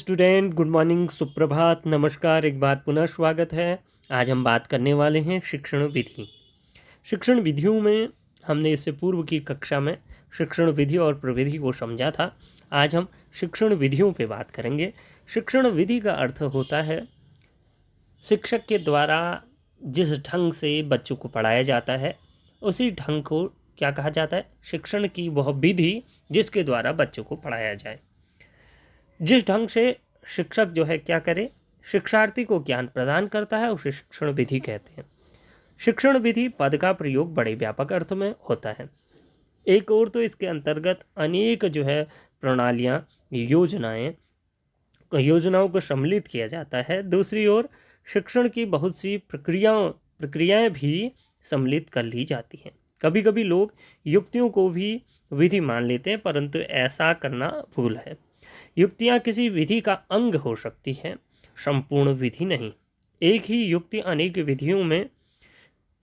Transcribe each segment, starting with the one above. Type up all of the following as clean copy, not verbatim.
Student, good morning, सुप्रभात, नमस्कार, एक बार पुनः स्वागत है। आज हम बात करने वाले हैं शिक्षण विधि। शिक्षण विधियों में हमने इससे पूर्व की कक्षा में शिक्षण विधि और प्रविधि को समझा था। आज हम शिक्षण विधियों पे बात करेंगे। शिक्षण विधि का अर्थ होता है शिक्षक के द्वारा जिस ढंग से बच्चों को पढ़ाया जाता है उसी ढंग को क्या कहा जाता है? शिक्षण की वह विधि जिसके द्वारा बच्चों को पढ़ाया जाए। जिस ढंग से शिक्षक जो है क्या करे, शिक्षार्थी को ज्ञान प्रदान करता है, उसे शिक्षण विधि कहते हैं। शिक्षण विधि पद का प्रयोग बड़े व्यापक अर्थ में होता है। एक और तो इसके अंतर्गत अनेक जो है प्रणालियां, योजनाओं को सम्मिलित किया जाता है। दूसरी ओर शिक्षण की बहुत सी प्रक्रियाएं भी सम्मिलित कर ली जाती हैं। कभी कभी लोग युक्तियों को भी विधि मान लेते हैं, परंतु ऐसा करना भूल है। युक्तियाँ किसी विधि का अंग हो सकती हैं, संपूर्ण विधि नहीं। एक ही युक्ति अनेक विधियों में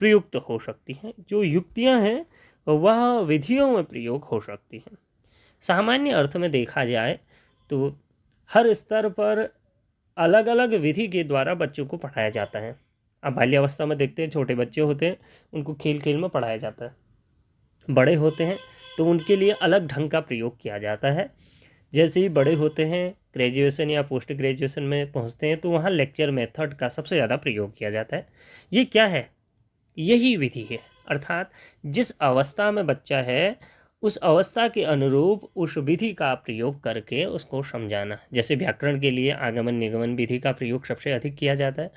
प्रयुक्त हो सकती हैं। जो युक्तियाँ हैं वह विधियों में प्रयोग हो सकती हैं। सामान्य अर्थ में देखा जाए तो हर स्तर पर अलग अलग विधि के द्वारा बच्चों को पढ़ाया जाता है। अब बाल्यावस्था में देखते हैं, छोटे बच्चे होते हैं, उनको खेल खेल में पढ़ाया जाता है। बड़े होते हैं तो उनके लिए अलग ढंग का प्रयोग किया जाता है। जैसे ही बड़े होते हैं, ग्रेजुएशन या पोस्ट ग्रेजुएशन में पहुंचते हैं, तो वहाँ लेक्चर मेथड का सबसे ज़्यादा प्रयोग किया जाता है। ये क्या है? यही विधि है। अर्थात जिस अवस्था में बच्चा है उस अवस्था के अनुरूप उस विधि का प्रयोग करके उसको समझाना। जैसे व्याकरण के लिए आगमन निगमन विधि का प्रयोग सबसे अधिक किया जाता है।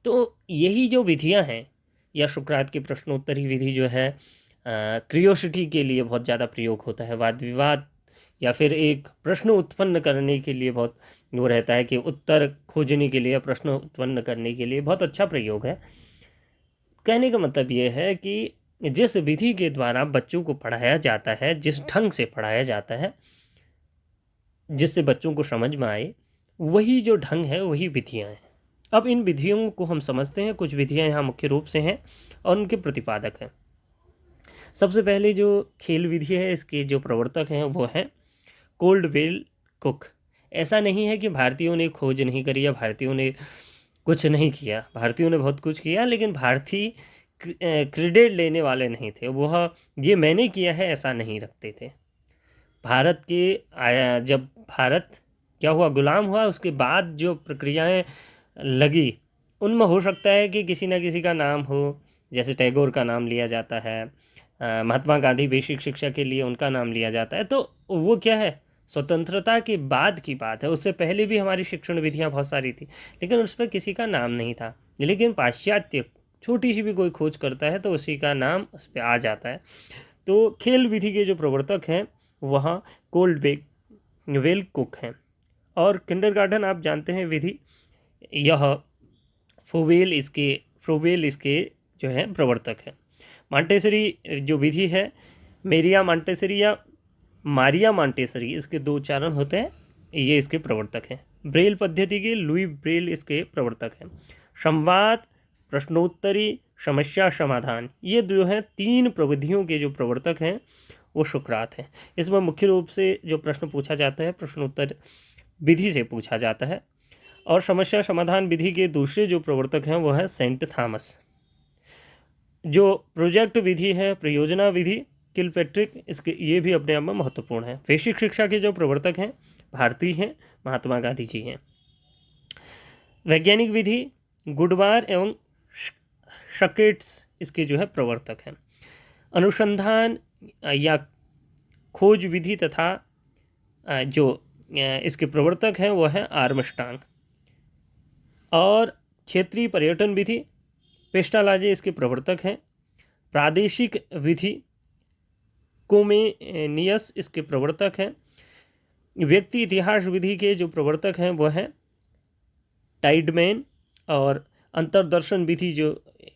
तो यही जो विधियाँ हैं, या सुकरात की प्रश्नोत्तरी विधि जो है, क्रियोसिटी के लिए बहुत ज़्यादा प्रयोग होता है। वाद विवाद या फिर एक प्रश्न उत्पन्न करने के लिए बहुत वो रहता है कि उत्तर खोजने के लिए, प्रश्न उत्पन्न करने के लिए बहुत अच्छा प्रयोग है। कहने का मतलब ये है कि जिस विधि के द्वारा बच्चों को पढ़ाया जाता है, जिस ढंग से पढ़ाया जाता है, जिससे बच्चों को समझ में आए, वही जो ढंग है वही विधियाँ हैं। अब इन विधियों को हम समझते हैं। कुछ विधियाँ यहाँ मुख्य रूप से हैं और उनके प्रतिपादक हैं। सबसे पहले जो खेल विधि है, इसके जो प्रवर्तक हैं वो हैं कोल्डवेल कुक। ऐसा नहीं है कि भारतीयों ने खोज नहीं करी या भारतीयों ने कुछ नहीं किया। भारतीयों ने बहुत कुछ किया, लेकिन भारतीय क्रेडिट लेने वाले नहीं थे। वह ये मैंने किया है ऐसा नहीं रखते थे। भारत के जब भारत क्या हुआ, गुलाम हुआ, उसके बाद जो प्रक्रियाएं लगी उनमें हो सकता है कि किसी न किसी का नाम हो। जैसे टैगोर का नाम लिया जाता है, महात्मा गांधी बेसिक शिक्षा के लिए उनका नाम लिया जाता है। तो वो क्या है, स्वतंत्रता के बाद की बात है। उससे पहले भी हमारी शिक्षण विधियां बहुत सारी थी, लेकिन उस पर किसी का नाम नहीं था। लेकिन पाश्चात्य छोटी सी भी कोई खोज करता है तो उसी का नाम उस पर आ जाता है। तो खेल विधि के जो प्रवर्तक हैं वहाँ वेल कुक हैं। और किंडरगार्टन आप जानते हैं विधि, यह फ्रोवेल इसके जो है प्रवर्तक है। मॉन्टेसरी जो विधि है, मेरिया मॉन्टेसरी या मारिया मॉन्टेसरी, इसके दो उच्चारण होते हैं, ये इसके प्रवर्तक हैं। ब्रेल पद्धति के लुई ब्रेल इसके प्रवर्तक हैं। संवाद, प्रश्नोत्तरी, समस्या समाधान, ये जो है तीन प्रविधियों के जो प्रवर्तक हैं वो सुकरात हैं। इसमें मुख्य रूप से जो प्रश्न पूछा जाता है प्रश्नोत्तर विधि से पूछा जाता है। और समस्या समाधान विधि के दूसरे जो प्रवर्तक हैं वो है सेंट थॉमस। जो प्रोजेक्ट विधि है, प्रयोजना विधि, किलपैट्रिक, इसके ये भी अपने आप में महत्वपूर्ण है। वैश्विक शिक्षा के जो प्रवर्तक हैं भारतीय हैं, महात्मा गांधी जी हैं। वैज्ञानिक विधि, गुडवार एवं शकेट्स इसके जो है प्रवर्तक हैं। अनुसंधान या खोज विधि तथा जो इसके प्रवर्तक हैं वो है आर्मस्ट्रांग। और क्षेत्रीय पर्यटन विधि, पेस्टालाजे इसके प्रवर्तक हैं। प्रादेशिक विधि, कोमेनियस इसके प्रवर्तक हैं। व्यक्ति इतिहास विधि के जो प्रवर्तक हैं वह हैं टाइडमैन। और अंतर्दर्शन विधि जो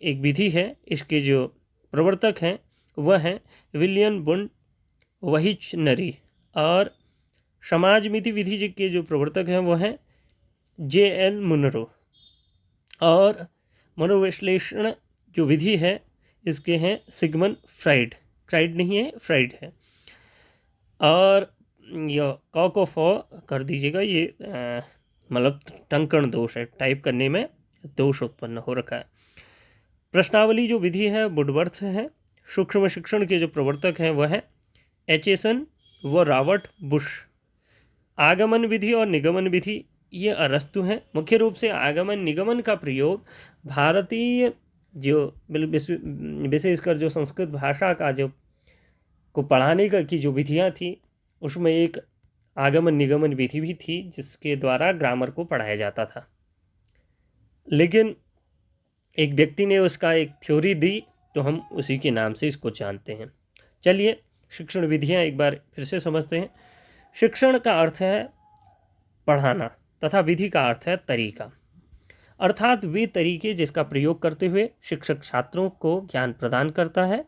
एक विधि है, इसके जो प्रवर्तक हैं वह हैं विलियम बुंड वहिचनरी। और समाजमिति विधि के जो प्रवर्तक हैं वह हैं J.L. मुनरो। और मनोविश्लेषण जो विधि है इसके हैं सिगमंड फ्राइड। फ्राइड नहीं है, फ्राइड है। और ये क को फ कर दीजिएगा, ये मतलब टंकण दोष है, टाइप करने में दोष उत्पन्न हो रखा है। प्रश्नावली जो विधि है वुडवर्थ है। सूक्ष्म शिक्षण के जो प्रवर्तक हैं वह है एचेसन व रॉबर्ट बुश। आगमन विधि और निगमन विधि ये अरस्तु हैं। मुख्य रूप से आगमन निगमन का प्रयोग भारतीय जो विशेषकर जो संस्कृत भाषा का जो को पढ़ाने का की जो विधियाँ थी उसमें एक आगमन निगमन विधि भी थी जिसके द्वारा ग्रामर को पढ़ाया जाता था। लेकिन एक व्यक्ति ने उसका एक थ्योरी दी तो हम उसी के नाम से इसको जानते हैं। चलिए शिक्षण विधियाँ एक बार फिर से समझते हैं। शिक्षण का अर्थ है पढ़ाना तथा विधि का अर्थ है तरीका, अर्थात वे तरीके जिसका प्रयोग करते हुए शिक्षक छात्रों को ज्ञान प्रदान करता है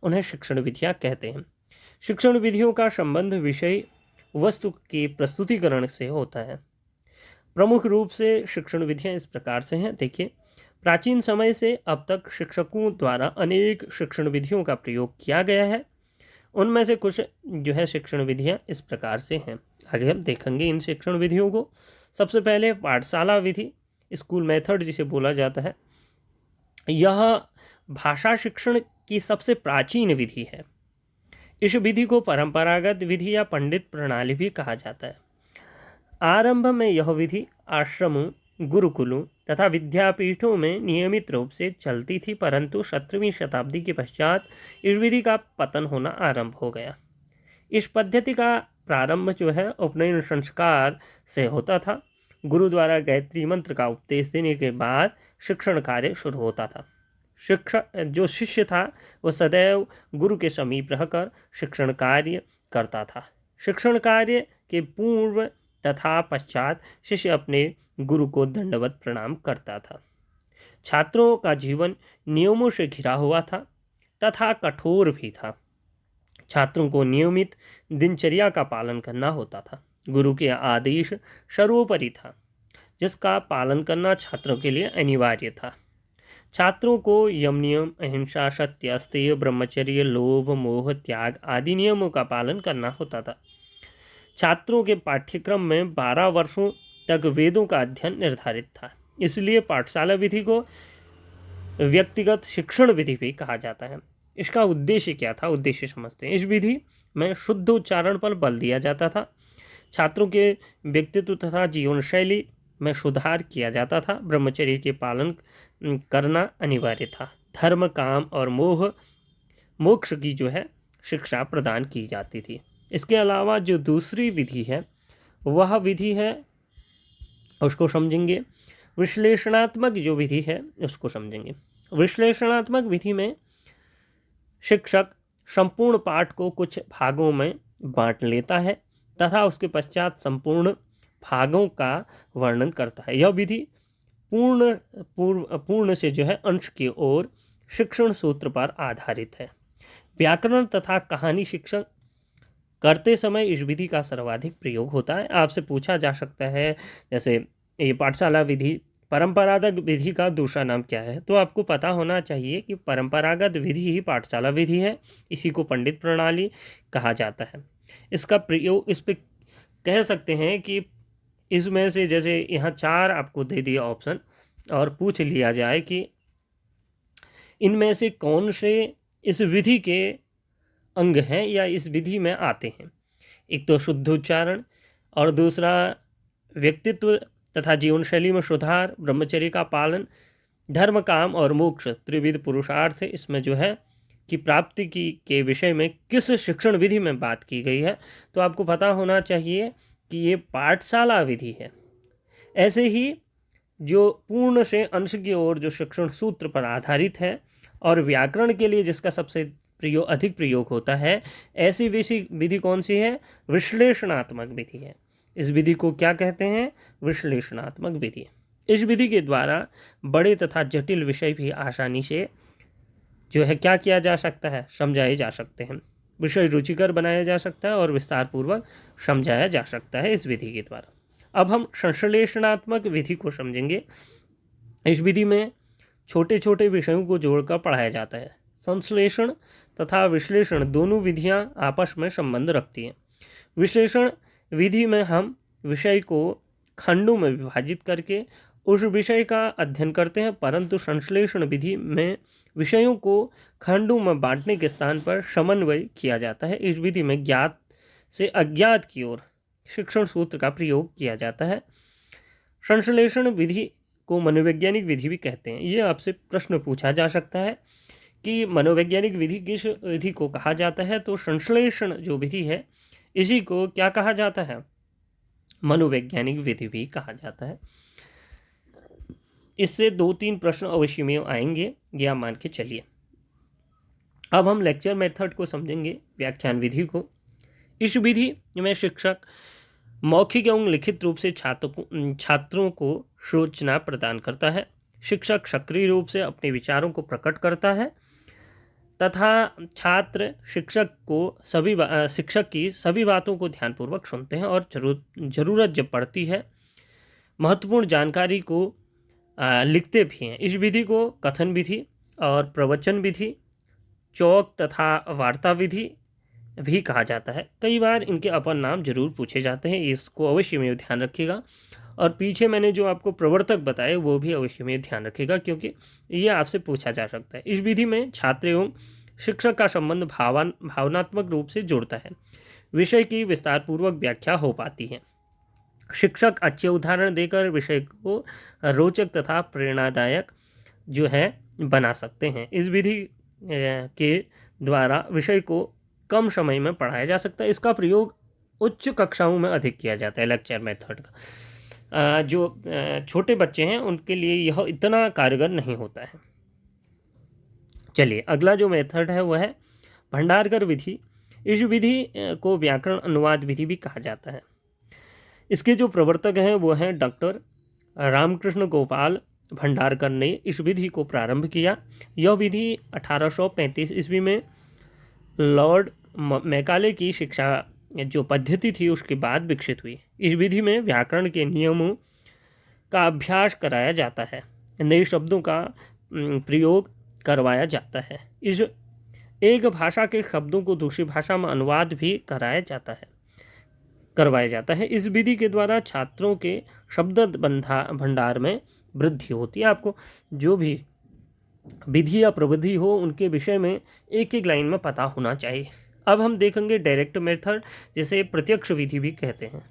उन्हें शिक्षण विधियाँ कहते हैं। शिक्षण विधियों का संबंध विषय वस्तु के प्रस्तुतिकरण से होता है। प्रमुख रूप से शिक्षण विधियाँ इस प्रकार से हैं। देखिए, प्राचीन समय से अब तक शिक्षकों द्वारा अनेक शिक्षण विधियों का प्रयोग किया गया है। उनमें से कुछ जो है शिक्षण विधियाँ इस प्रकार से हैं। आगे हम देखेंगे इन शिक्षण विधियों को। सबसे पहले पाठशाला विधि, स्कूल मेथड जिसे बोला जाता है। यह भाषा शिक्षण की सबसे प्राचीन विधि है। इस विधि को परंपरागत विधि या पंडित प्रणाली भी कहा जाता है। आरंभ में यह विधि आश्रमों, गुरुकुलों तथा विद्यापीठों में नियमित रूप से चलती थी, परंतु 17वीं शताब्दी के पश्चात इस विधि का पतन होना आरंभ हो गया। इस पद्धति का प्रारंभ जो है उपनयन संस्कार से होता था। गुरु द्वारा गायत्री मंत्र का उपदेश देने के बाद शिक्षण कार्य शुरू होता था। शिक्षक जो शिष्य था वह सदैव गुरु के समीप रहकर शिक्षण कार्य करता था। शिक्षण कार्य के पूर्व तथा पश्चात शिष्य अपने गुरु को दंडवत प्रणाम करता था। छात्रों का जीवन नियमों से घिरा हुआ था तथा कठोर भी था। छात्रों को नियमित दिनचर्या का पालन करना होता था। गुरु के आदेश सर्वोपरि था जिसका पालन करना छात्रों के लिए अनिवार्य था। छात्रों को यम नियम, अहिंसा, सत्य, अस्तेय, ब्रह्मचर्य, लोभ, मोह, त्याग आदि नियमों का पालन करना होता था। छात्रों के पाठ्यक्रम में 12 वर्षों तक वेदों का अध्ययन निर्धारित था। इसलिए पाठशाला विधि को व्यक्तिगत शिक्षण विधि भी कहा जाता है। इसका उद्देश्य क्या था, उद्देश्य समझते हैं। इस विधि में शुद्ध उच्चारण पर बल दिया जाता था। छात्रों के व्यक्तित्व तथा जीवन शैली में सुधार किया जाता था। ब्रह्मचर्य के पालन करना अनिवार्य था। धर्म, काम और मोक्ष की जो है शिक्षा प्रदान की जाती थी। इसके अलावा जो दूसरी विधि है वह विधि है, उसको समझेंगे, विश्लेषणात्मक जो विधि है उसको समझेंगे। विश्लेषणात्मक विधि में शिक्षक संपूर्ण पाठ को कुछ भागों में बांट लेता है तथा उसके पश्चात संपूर्ण भागों का वर्णन करता है। यह विधि पूर्ण से जो है अंश की ओर शिक्षण सूत्र पर आधारित है। व्याकरण तथा कहानी शिक्षण करते समय इस विधि का सर्वाधिक प्रयोग होता है। आपसे पूछा जा सकता है जैसे ये पाठशाला विधि, परंपरागत विधि का दूसरा नाम क्या है, तो आपको पता होना चाहिए कि परंपरागत विधि ही पाठशाला विधि है। इसी को पंडित प्रणाली कहा जाता है। इसका प्रयोग इस पे कह सकते हैं कि इसमें से जैसे यहाँ 4 आपको दे दिया ऑप्शन और पूछ लिया जाए कि इनमें से कौन से इस विधि के अंग हैं या इस विधि में आते हैं। एक तो शुद्ध उच्चारण और दूसरा व्यक्तित्व तथा जीवन शैली में सुधार, ब्रह्मचर्य का पालन, धर्म, काम और मोक्ष त्रिविध पुरुषार्थ इसमें जो है कि प्राप्ति की के विषय में किस शिक्षण विधि में बात की गई है। तो आपको पता होना चाहिए कि ये पाठशाला विधि है। ऐसे ही जो पूर्ण से अंश की ओर जो शिक्षण सूत्र पर आधारित है और व्याकरण के लिए जिसका सबसे अधिक प्रयोग होता है, ऐसी विधि कौन सी है, विश्लेषणात्मक विधि है। इस विधि को क्या कहते हैं, विश्लेषणात्मक विधि। इस विधि के द्वारा बड़े तथा जटिल विषय भी आसानी से जो है क्या किया जा सकता है, समझाए जा सकते हैं। विषय रुचिकर बनाया जा सकता है और विस्तार पूर्वक समझाया जा सकता है इस विधि के द्वारा। अब हम संश्लेषणात्मक विधि को समझेंगे। इस विधि में छोटे छोटे विषयों को जोड़कर पढ़ाया जाता है। संश्लेषण तथा विश्लेषण दोनों विधियां आपस में संबंध रखती हैं। विश्लेषण विधि में हम विषय को खंडों में विभाजित करके उस विषय का अध्ययन करते हैं, परंतु संश्लेषण विधि में विषयों को खंडों में बांटने के स्थान पर समन्वय किया जाता है। इस विधि में ज्ञात से अज्ञात की ओर शिक्षण सूत्र का प्रयोग किया जाता है। संश्लेषण विधि को मनोवैज्ञानिक विधि भी कहते हैं। ये आपसे प्रश्न पूछा जा सकता है कि मनोवैज्ञानिक विधि किस विधि को कहा जाता है, तो संश्लेषण जो विधि है इसी को क्या कहा जाता है, मनोवैज्ञानिक विधि भी कहा जाता है। इससे 2-3 प्रश्न अवश्य में आएंगे, यह मान के चलिए। अब हम लेक्चर मेथड को समझेंगे, व्याख्यान विधि को। इस विधि में शिक्षक मौखिक एवं लिखित रूप से छात्रों को सूचना प्रदान करता है। शिक्षक सक्रिय रूप से अपने विचारों को प्रकट करता है तथा छात्र शिक्षक की सभी बातों को ध्यानपूर्वक सुनते हैं और जरूरत जब पड़ती है महत्वपूर्ण जानकारी को लिखते भी हैं। इस विधि को कथन विधि और प्रवचन विधि, चौक तथा वार्ता विधि भी कहा जाता है। कई बार इनके अपर नाम जरूर पूछे जाते हैं, इसको अवश्य में ध्यान रखिएगा। और पीछे मैंने जो आपको प्रवर्तक बताए वो भी अवश्य में ध्यान रखिएगा, क्योंकि ये आपसे पूछा जा सकता है। इस विधि में छात्र एवं शिक्षक का संबंध भावनात्मक रूप से जुड़ता है। विषय की विस्तारपूर्वक व्याख्या हो पाती है। शिक्षक अच्छे उदाहरण देकर विषय को रोचक तथा प्रेरणादायक जो है बना सकते हैं। इस विधि के द्वारा विषय को कम समय में पढ़ाया जा सकता है। इसका प्रयोग उच्च कक्षाओं में अधिक किया जाता है। लेक्चर मेथड का जो छोटे बच्चे हैं उनके लिए यह इतना कारगर नहीं होता है। चलिए, अगला जो मेथड है वह है भंडारकर विधि। इस विधि को व्याकरण अनुवाद विधि भी कहा जाता है। इसके जो प्रवर्तक हैं वो हैं डॉक्टर रामकृष्ण गोपाल भंडारकर ने इस विधि को प्रारंभ किया। यह विधि 1835 ईस्वी में लॉर्ड मैकाले की शिक्षा जो पद्धति थी उसके बाद विकसित हुई। इस विधि में व्याकरण के नियमों का अभ्यास कराया जाता है, नए शब्दों का प्रयोग करवाया जाता है। इस एक भाषा के शब्दों को दूसरी भाषा में अनुवाद भी करवाया जाता है। इस विधि के द्वारा छात्रों के शब्द भंडार में वृद्धि होती है। आपको जो भी विधि या प्रविधि हो उनके विषय में एक एक लाइन में पता होना चाहिए। अब हम देखेंगे डायरेक्ट मेथड, जिसे प्रत्यक्ष विधि भी कहते हैं।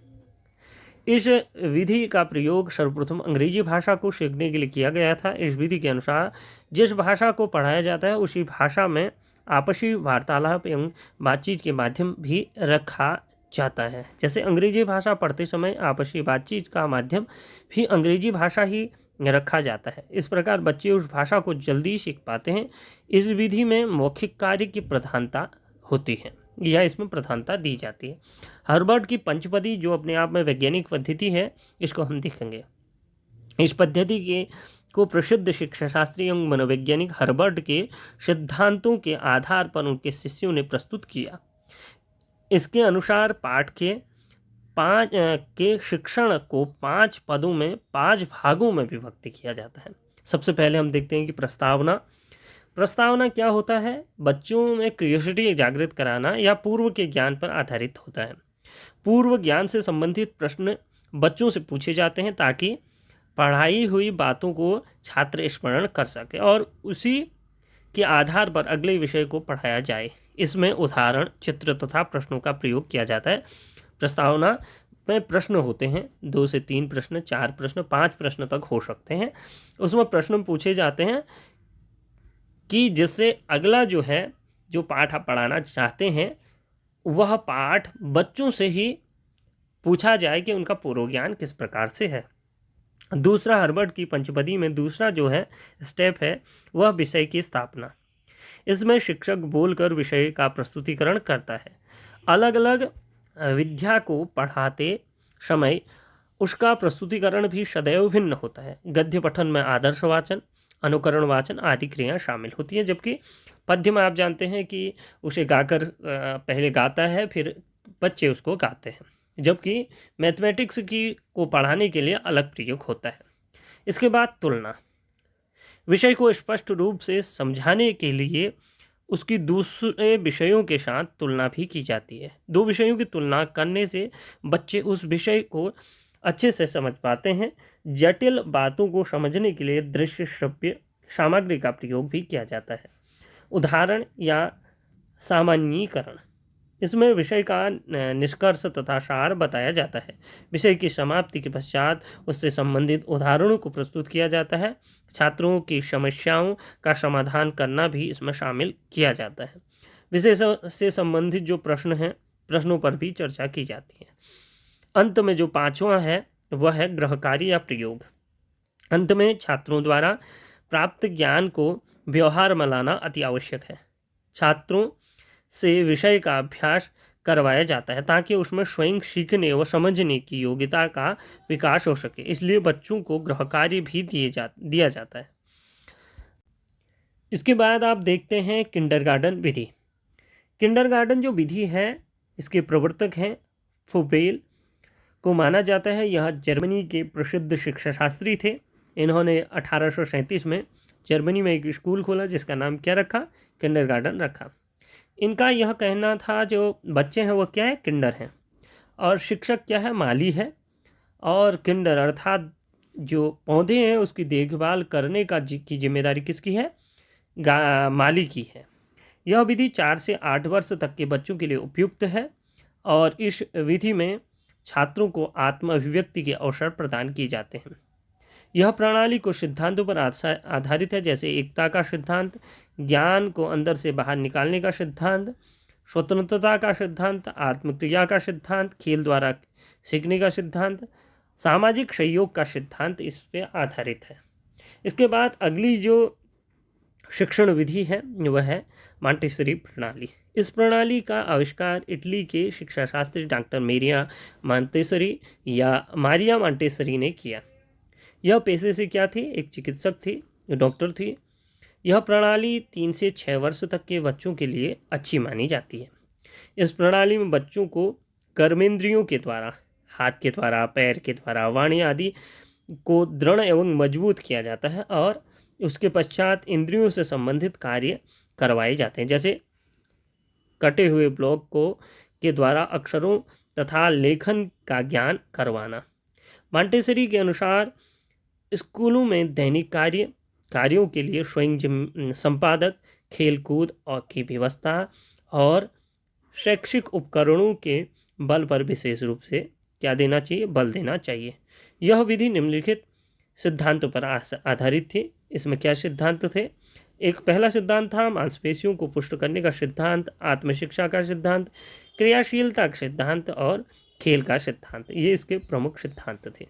इस विधि का प्रयोग सर्वप्रथम अंग्रेजी भाषा को सीखने के लिए किया गया था। इस विधि के अनुसार जिस भाषा को पढ़ाया जाता है उसी भाषा में आपसी वार्तालाप एवं बातचीत के माध्यम भी रखा जाता है। जैसे अंग्रेजी भाषा पढ़ते समय आपसी बातचीत का माध्यम भी अंग्रेजी भाषा ही रखा जाता है। इस प्रकार बच्चे उस भाषा को जल्दी सीख पाते हैं। इस विधि में मौखिक कार्य की प्रधानता होती है या इसमें प्रधानता दी जाती है। हर्बर्ट की पंचपदी जो अपने आप में वैज्ञानिक पद्धति है, इसको हम देखेंगे। इस पद्धति को प्रसिद्ध शिक्षा शास्त्री एवं मनोवैज्ञानिक हर्बर्ट के सिद्धांतों के आधार पर उनके शिष्यों ने प्रस्तुत किया। इसके अनुसार पाठ के शिक्षण को 5 पदों में 5 भागों में विभक्त किया जाता है। सबसे पहले हम देखते हैं कि प्रस्तावना क्या होता है? बच्चों में क्यूरियोसिटी जागृत कराना या पूर्व के ज्ञान पर आधारित होता है। पूर्व ज्ञान से संबंधित प्रश्न बच्चों से पूछे जाते हैं ताकि पढ़ाई हुई बातों को छात्र स्मरण कर सके और उसी के आधार पर अगले विषय को पढ़ाया जाए। इसमें उदाहरण, चित्र तथा प्रश्नों का प्रयोग किया जाता है। प्रस्तावना में प्रश्न होते हैं, 2 से 3 प्रश्न, 4 प्रश्न, 5 प्रश्न तक हो सकते हैं। उसमें प्रश्न पूछे जाते हैं कि जिससे अगला जो पाठ आप पढ़ाना चाहते हैं वह पाठ बच्चों से ही पूछा जाए कि उनका पूर्व ज्ञान किस प्रकार से है। दूसरा, हर्बर्ट की पंचपदी में दूसरा स्टेप है वह विषय की स्थापना। इसमें शिक्षक बोलकर विषय का प्रस्तुतिकरण करता है। अलग अलग विद्या को पढ़ाते समय उसका प्रस्तुतिकरण भी सदैव भिन्न होता है। गद्य पठन में आदर्श वाचन, अनुकरण वाचन आदि क्रियाएं शामिल होती हैं, जबकि पद्य में आप जानते हैं कि उसे गाकर पहले गाता है फिर बच्चे उसको गाते हैं, जबकि मैथमेटिक्स को पढ़ाने के लिए अलग प्रयोग होता है। इसके बाद तुलना। विषय को स्पष्ट रूप से समझाने के लिए उसकी दूसरे विषयों के साथ तुलना भी की जाती है। दो विषयों की तुलना करने से बच्चे उस विषय को अच्छे से समझ पाते हैं। जटिल बातों को समझने के लिए दृश्य श्रव्य सामग्री का प्रयोग भी किया जाता है। उदाहरण या सामान्यीकरण, इसमें विषय का निष्कर्ष तथा सार बताया जाता है। विषय की समाप्ति के पश्चात उससे संबंधित उदाहरणों को प्रस्तुत किया जाता है। छात्रों की समस्याओं का समाधान करना भी इसमें शामिल किया जाता है। विषय से संबंधित जो प्रश्न हैं, प्रश्नों पर भी चर्चा की जाती है। अंत में जो पांचवा है वह है गृहकार्य या प्रयोग। अंत में छात्रों द्वारा प्राप्त ज्ञान को व्यवहार में लाना अति आवश्यक है। छात्रों से विषय का अभ्यास करवाया जाता है ताकि उसमें स्वयं सीखने व समझने की योग्यता का विकास हो सके। इसलिए बच्चों को गृह कार्य भी दिया जाता है। इसके बाद आप देखते हैं किंडरगार्टन विधि। किंडरगार्टन जो विधि है, इसके प्रवर्तक हैं फुबेल को माना जाता है। यह जर्मनी के प्रसिद्ध शिक्षा शास्त्री थे। इन्होंने 1837 में जर्मनी में एक स्कूल खोला जिसका नाम क्या रखा? किंडरगार्टन रखा। इनका यह कहना था जो बच्चे हैं वो क्या है? किंडर हैं, और शिक्षक क्या है? माली है। और किंडर अर्थात जो पौधे हैं उसकी देखभाल करने की जिम्मेदारी किसकी है? माली की है। यह विधि 4 से 8 वर्ष तक के बच्चों के लिए उपयुक्त है और इस विधि में छात्रों को आत्म अभिव्यक्ति के अवसर प्रदान किए जाते हैं। यह प्रणाली कुछ सिद्धांतों पर आधारित है, जैसे एकता का सिद्धांत, ज्ञान को अंदर से बाहर निकालने का सिद्धांत, स्वतंत्रता का सिद्धांत, आत्मक्रिया का सिद्धांत, खेल द्वारा सीखने का सिद्धांत, सामाजिक सहयोग का सिद्धांत इस पर आधारित है। इसके बाद अगली जो शिक्षण विधि है वह है मॉन्टेसरी प्रणाली। इस प्रणाली का आविष्कार इटली के शिक्षा शास्त्री डॉक्टर मारिया मॉन्टेसरी ने किया। यह पेशे से क्या थी? एक चिकित्सक थी, डॉक्टर थी। यह प्रणाली 3 से 6 वर्ष तक के बच्चों के लिए अच्छी मानी जाती है। इस प्रणाली में बच्चों को कर्मेंद्रियों के द्वारा, हाथ के द्वारा, पैर के द्वारा, वाणी आदि को दृढ़ एवं मजबूत किया जाता है और उसके पश्चात इंद्रियों से संबंधित कार्य करवाए जाते हैं, जैसे कटे हुए ब्लॉक के द्वारा अक्षरों तथा लेखन का ज्ञान करवाना। मॉन्टेसरी के अनुसार स्कूलों में दैनिक कार्यों के लिए स्वयं संपादक, खेलकूद और की व्यवस्था और शैक्षिक उपकरणों के बल पर विशेष रूप से क्या देना चाहिए? बल देना चाहिए। यह विधि निम्नलिखित सिद्धांतों पर आधारित थी। इसमें क्या सिद्धांत थे? एक पहला सिद्धांत था मांसपेशियों को पुष्ट करने का सिद्धांत, आत्मशिक्षा का सिद्धांत, क्रियाशीलता का सिद्धांत और खेल का सिद्धांत। ये इसके प्रमुख सिद्धांत थे।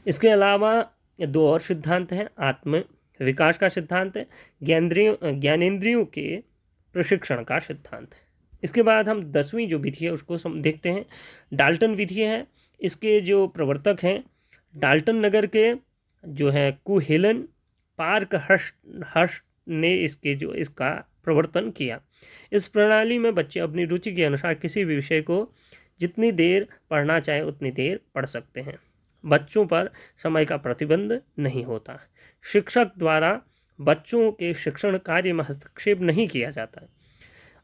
इसके अलावा 2 और सिद्धांत हैं। आत्म विकास का सिद्धांत, ज्ञानेंद्रियों के प्रशिक्षण का सिद्धांत। इसके बाद हम 10वीं जो विधि है उसको देखते हैं। डाल्टन विधि है। इसके जो प्रवर्तक हैं डाल्टन नगर के जो है कुहेलन पार्क हर्स्ट ने इसका प्रवर्तन किया। इस प्रणाली में बच्चे अपनी रुचि के अनुसार किसी भी विषय को जितनी देर पढ़ना चाहे उतनी देर पढ़ सकते हैं। बच्चों पर समय का प्रतिबंध नहीं होता। शिक्षक द्वारा बच्चों के शिक्षण कार्य में हस्तक्षेप नहीं किया जाता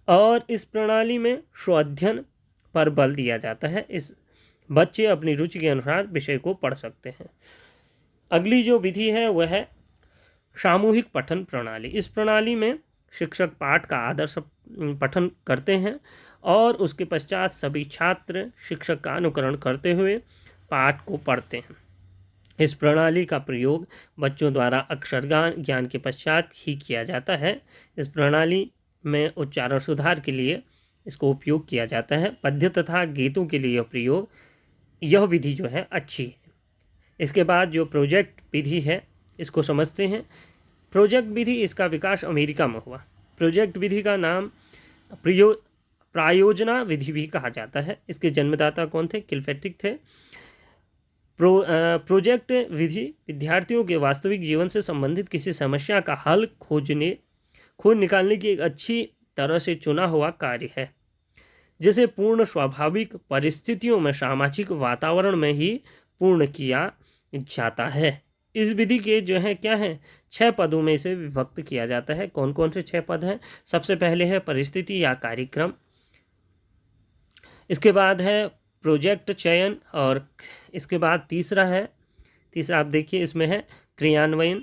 और इस प्रणाली में स्वाध्ययन पर बल दिया जाता है। इस बच्चे अपनी रुचि के अनुसार विषय को पढ़ सकते हैं। अगली जो विधि है वह है सामूहिक पठन प्रणाली। इस प्रणाली में शिक्षक पाठ का आदर्श पठन करते हैं और उसके पश्चात सभी छात्र शिक्षक का अनुकरण करते हुए पाठ को पढ़ते हैं। इस प्रणाली का प्रयोग बच्चों द्वारा अक्षर ज्ञान के पश्चात ही किया जाता है। इस प्रणाली में उच्चारण सुधार के लिए इसको उपयोग किया जाता है। पद्य तथा गीतों के लिए प्रयोग यह विधि जो है अच्छी है। इसके बाद जो प्रोजेक्ट विधि है इसको समझते हैं। प्रोजेक्ट विधि, इसका विकास अमेरिका में हुआ। प्रोजेक्ट विधि का नाम प्रायोजना विधि भी कहा जाता है। इसके जन्मदाता कौन थे? किलपैट्रिक थे। प्रोजेक्ट विधि विद्यार्थियों के वास्तविक जीवन से संबंधित किसी समस्या का हल खोज निकालने की एक अच्छी तरह से चुना हुआ कार्य है, जिसे पूर्ण स्वाभाविक परिस्थितियों में सामाजिक वातावरण में ही पूर्ण किया जाता है। इस विधि के जो है क्या है 6 पदों में इसे विभक्त किया जाता है। कौन कौन से 6 पद हैं? सबसे पहले है परिस्थिति या कार्यक्रम, इसके बाद है प्रोजेक्ट चयन, और इसके बाद तीसरा आप देखिए इसमें है क्रियान्वयन,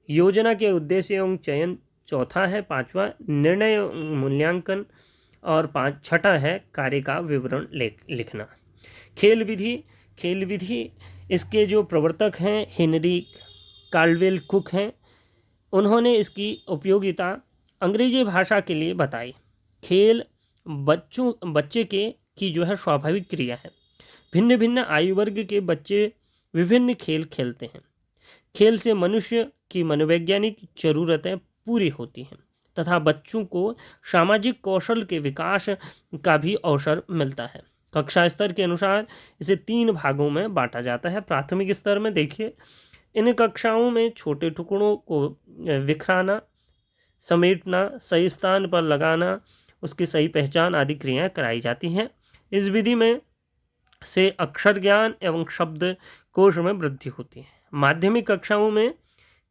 योजना के उद्देश्य एवं चयन, चौथा है पांचवा निर्णय मूल्यांकन, और छठा है कार्य का विवरण लिखना। खेल विधि इसके जो प्रवर्तक हैं हेनरी कार्लवेल कुक हैं, उन्होंने इसकी उपयोगिता अंग्रेजी भाषा के लिए बताई। खेल बच्चे की जो है स्वाभाविक क्रिया है। भिन्न भिन्न आयु वर्ग के बच्चे विभिन्न खेल खेलते हैं। खेल से मनुष्य की मनोवैज्ञानिक जरूरतें पूरी होती हैं तथा बच्चों को सामाजिक कौशल के विकास का भी अवसर मिलता है। कक्षा स्तर के अनुसार इसे 3 भागों में बांटा जाता है। प्राथमिक स्तर में देखिए, इन कक्षाओं में छोटे टुकड़ों को बिखराना, समेटना, सही स्थान पर लगाना, उसकी सही पहचान आदि क्रियाएं कराई जाती हैं। इस विधि में से अक्षर ज्ञान एवं शब्द कोश में वृद्धि होती है। माध्यमिक कक्षाओं में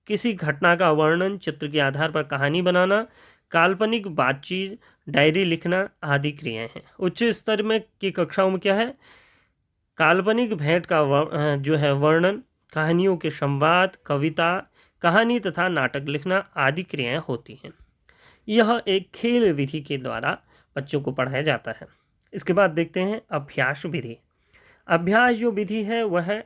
किसी घटना का वर्णन, चित्र के आधार पर कहानी बनाना, काल्पनिक बातचीत, डायरी लिखना आदि क्रियाएं हैं। उच्च स्तर में की कक्षाओं में क्या है, काल्पनिक भेंट का जो है वर्णन, कहानियों के संवाद, कविता, कहानी तथा नाटक लिखना आदि क्रियाएं होती हैं। यह एक खेल विधि के द्वारा बच्चों को पढ़ाया जाता है। इसके बाद देखते हैं अभ्यास विधि। अभ्यास जो विधि है वह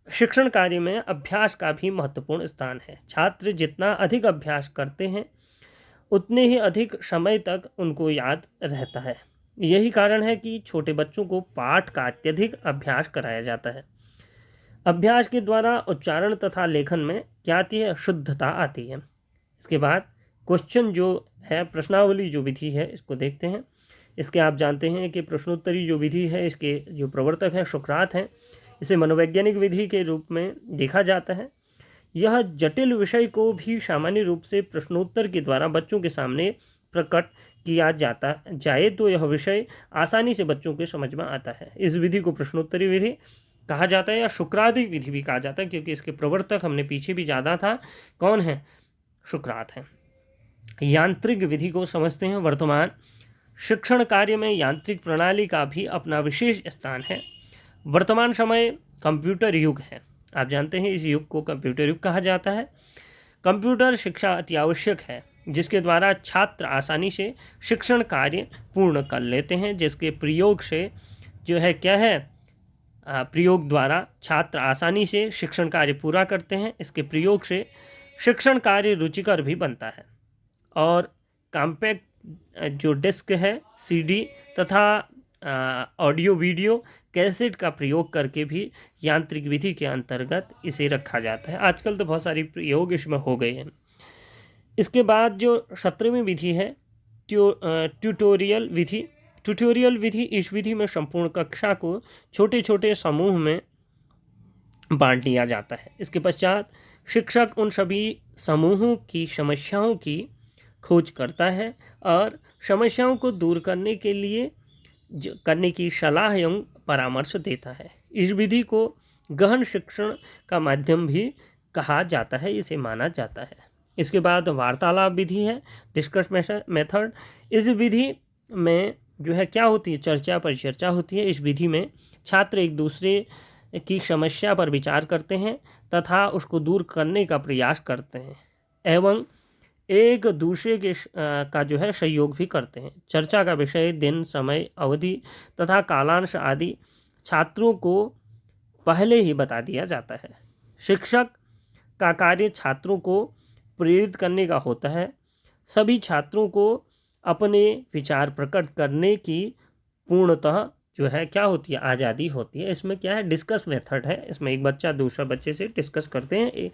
शिक्षण कार्य में अभ्यास का भी महत्वपूर्ण स्थान है। छात्र जितना अधिक अभ्यास करते हैं उतने ही अधिक समय तक उनको याद रहता है। यही कारण है कि छोटे बच्चों को पाठ का अत्यधिक अभ्यास कराया जाता है। अभ्यास के द्वारा उच्चारण तथा लेखन में क्या आती है, शुद्धता आती है। इसके बाद क्वेश्चन जो है, प्रश्नावली जो विधि है, इसको देखते हैं। इसके आप जानते हैं कि प्रश्नोत्तरी जो विधि है, इसके जो प्रवर्तक हैं सुकरात हैं। इसे मनोवैज्ञानिक विधि के रूप में देखा जाता है। यह जटिल विषय को भी सामान्य रूप से प्रश्नोत्तर के द्वारा बच्चों के सामने प्रकट किया जाए तो यह विषय आसानी से बच्चों के समझ में आता है। इस विधि को प्रश्नोत्तरी विधि कहा जाता है या शुक्रादिक विधि भी कहा जाता है, क्योंकि इसके प्रवर्तक हमने पीछे भी जाना था, कौन है, शुक्रात है। यांत्रिक विधि को समझते हैं। वर्तमान शिक्षण कार्य में यांत्रिक प्रणाली का भी अपना विशेष स्थान है। वर्तमान समय कंप्यूटर युग है। आप जानते हैं इस युग को कंप्यूटर युग कहा जाता है। कंप्यूटर शिक्षा अति आवश्यक है, जिसके द्वारा छात्र आसानी से शिक्षण कार्य पूर्ण कर लेते हैं। जिसके प्रयोग से जो है क्या है, प्रयोग द्वारा छात्र आसानी से शिक्षण कार्य पूरा करते हैं। इसके प्रयोग से शिक्षण कार्य रुचिकर भी बनता है। और कॉम्पैक्ट जो डिस्क है, सीडी तथा ऑडियो वीडियो कैसेट का प्रयोग करके भी यांत्रिक विधि के अंतर्गत इसे रखा जाता है। आजकल तो बहुत सारी प्रयोग इसमें हो गए हैं। इसके बाद जो 17वीं विधि है, ट्यूटोरियल विधि। ट्यूटोरियल विधि, इस विधि में संपूर्ण कक्षा को छोटे छोटे समूह में बांट लिया जाता है। इसके पश्चात शिक्षक उन सभी समूहों की समस्याओं की खोज करता है और समस्याओं को दूर करने के लिए करने की सलाह एवं परामर्श देता है। इस विधि को गहन शिक्षण का माध्यम भी कहा जाता है, इसे माना जाता है। इसके बाद वार्तालाप विधि है, डिस्कस मेथड। इस विधि में जो है क्या होती है, चर्चा परिचर्चा होती है। इस विधि में छात्र एक दूसरे की समस्या पर विचार करते हैं तथा उसको दूर करने का प्रयास करते हैं एवं एक दूसरे के का जो है सहयोग भी करते हैं। चर्चा का विषय, दिन, समय, अवधि तथा कालांश आदि छात्रों को पहले ही बता दिया जाता है। शिक्षक का कार्य छात्रों को प्रेरित करने का होता है। सभी छात्रों को अपने विचार प्रकट करने की पूर्णतः जो है क्या होती है, आज़ादी होती है। इसमें क्या है, डिस्कस मेथड है। इसमें एक बच्चा दूसरा बच्चे से डिस्कस करते हैं,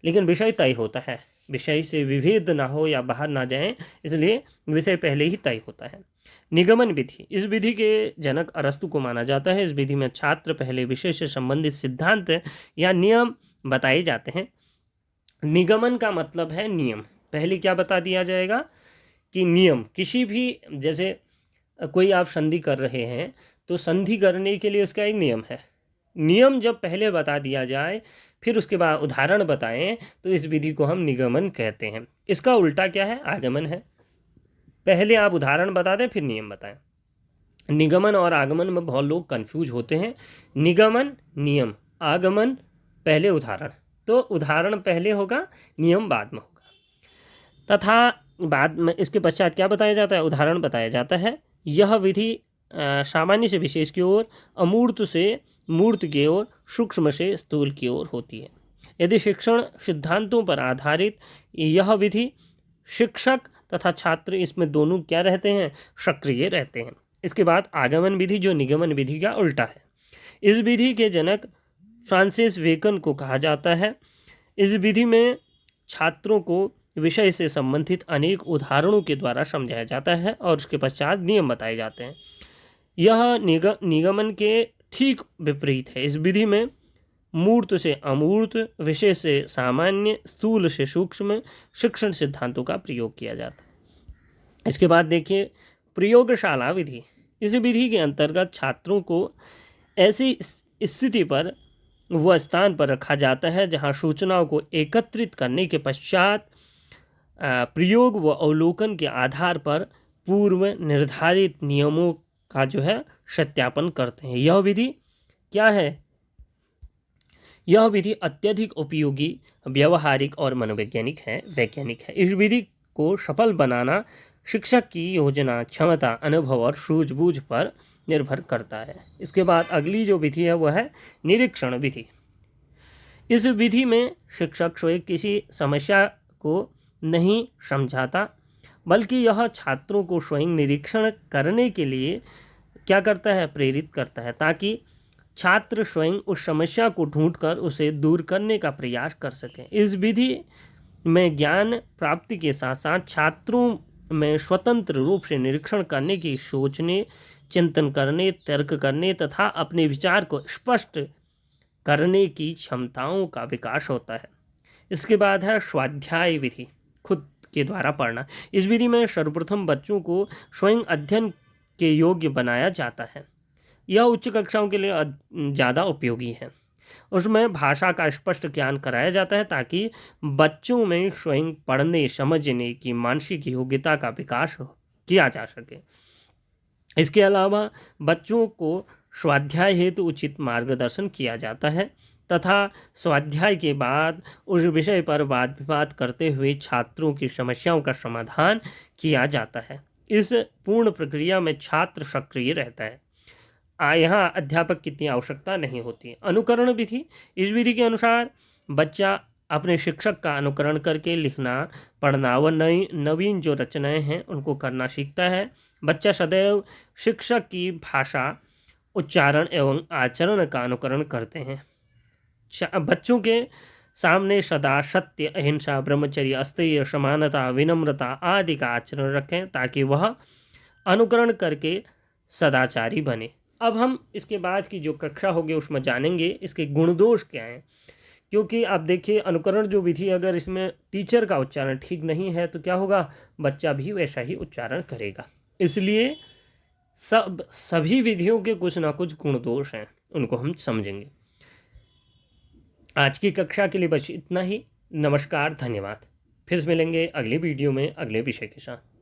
लेकिन विषय तय होता है, विषय से विभेद ना हो या बाहर ना जाएं, इसलिए विषय पहले ही तय होता है। निगमन विधि, इस विधि के जनक अरस्तु को माना जाता है। इस विधि में छात्र पहले विषय से संबंधित सिद्धांत या नियम बताए जाते हैं। निगमन का मतलब है नियम। पहले क्या बता दिया जाएगा कि नियम, किसी भी, जैसे कोई आप संधि कर रहे हैं तो संधि करने के लिए उसका एक नियम है। नियम जब पहले बता दिया जाए फिर उसके बाद उदाहरण बताएं तो इस विधि को हम निगमन कहते हैं। इसका उल्टा क्या है? आगमन है। पहले आप उदाहरण बता दें फिर नियम बताएं। निगमन और आगमन में बहुत लोग कंफ्यूज होते हैं। निगमन नियम, आगमन पहले उदाहरण। तो उदाहरण पहले होगा, नियम बाद में होगा। तथा बाद में इसके पश्चात क्या बताया जाता है? उदाहरण बताया जाता है। यह विधि सामान्य से विशेष की ओर, अमूर्त से मूर्त की ओर, सूक्ष्म से स्थूल की ओर होती है। यदि शिक्षण सिद्धांतों पर आधारित यह विधि, शिक्षक तथा छात्र इसमें दोनों क्या रहते हैं? सक्रिय रहते हैं। इसके बाद आगमन विधि जो निगमन विधि का उल्टा है। इस विधि के जनक फ्रांसिस बेकन को कहा जाता है। इस विधि में छात्रों को विषय से संबंधित अनेक उदाहरणों के द्वारा समझाया जाता है और उसके पश्चात नियम बताए जाते हैं। यह निगमन के ठीक विपरीत है। इस विधि में मूर्त से अमूर्त, विषय से सामान्य, स्थूल से सूक्ष्म शिक्षण सिद्धांतों का प्रयोग किया जाता है। इसके बाद देखिए प्रयोगशाला विधि। इस विधि के अंतर्गत छात्रों को ऐसी स्थिति पर व स्थान पर रखा जाता है जहां सूचनाओं को एकत्रित करने के पश्चात प्रयोग व अवलोकन के आधार पर पूर्व निर्धारित नियमों का जो है सत्यापन करते हैं। यह विधि क्या है? यह विधि अत्यधिक उपयोगी, व्यवहारिक और मनोवैज्ञानिक है, वैज्ञानिक है। इस विधि को सफल बनाना शिक्षक की योजना, क्षमता, अनुभव और सूझबूझ पर निर्भर करता है। इसके बाद अगली जो विधि है वह है निरीक्षण विधि। इस विधि में शिक्षक स्वयं किसी समस्या को नहीं समझाता, बल्कि यह छात्रों को स्वयं निरीक्षण करने के लिए क्या करता है? प्रेरित करता है, ताकि छात्र स्वयं उस समस्या को ढूंढकर उसे दूर करने का प्रयास कर सकें। इस विधि में ज्ञान प्राप्ति के साथ साथ छात्रों में स्वतंत्र रूप से निरीक्षण करने की, सोचने, चिंतन करने, तर्क करने तथा अपने विचार को स्पष्ट करने की क्षमताओं का विकास होता है। इसके बाद है स्वाध्याय विधि, खुद के द्वारा पढ़ना। इस विधि में सर्वप्रथम बच्चों को स्वयं अध्ययन के योग्य बनाया जाता है। यह उच्च कक्षाओं के लिए ज़्यादा उपयोगी है। उसमें भाषा का स्पष्ट ज्ञान कराया जाता है ताकि बच्चों में स्वयं पढ़ने समझने की मानसिक योग्यता का विकास किया जा सके। इसके अलावा बच्चों को स्वाध्याय हेतु उचित मार्गदर्शन किया जाता है तथा स्वाध्याय के बाद उस विषय पर वाद विवाद करते हुए छात्रों की समस्याओं का समाधान किया जाता है। इस पूर्ण प्रक्रिया में छात्र सक्रिय रहता है। यहाँ अध्यापक की इतनी आवश्यकता नहीं होती। अनुकरण विधि। इस विधि के अनुसार बच्चा अपने शिक्षक का अनुकरण करके लिखना, पढ़ना व नवीन जो रचनाएं हैं उनको करना सीखता है। बच्चा सदैव शिक्षक की भाषा, उच्चारण एवं आचरण का अनुकरण करते हैं। बच्चों के सामने सदा सत्य, अहिंसा, ब्रह्मचर्य, अस्तेय, समानता, विनम्रता आदि का आचरण रखें ताकि वह अनुकरण करके सदाचारी बने। अब हम इसके बाद की जो कक्षा होगी उसमें जानेंगे इसके गुण दोष क्या हैं, क्योंकि आप देखिए अनुकरण जो विधि अगर इसमें टीचर का उच्चारण ठीक नहीं है तो क्या होगा? बच्चा भी वैसा ही उच्चारण करेगा। इसलिए सभी विधियों के कुछ ना कुछ गुण दोष हैं, उनको हम समझेंगे। आज की कक्षा के लिए बस इतना ही। नमस्कार, धन्यवाद। फिर मिलेंगे अगले वीडियो में अगले विषय के साथ।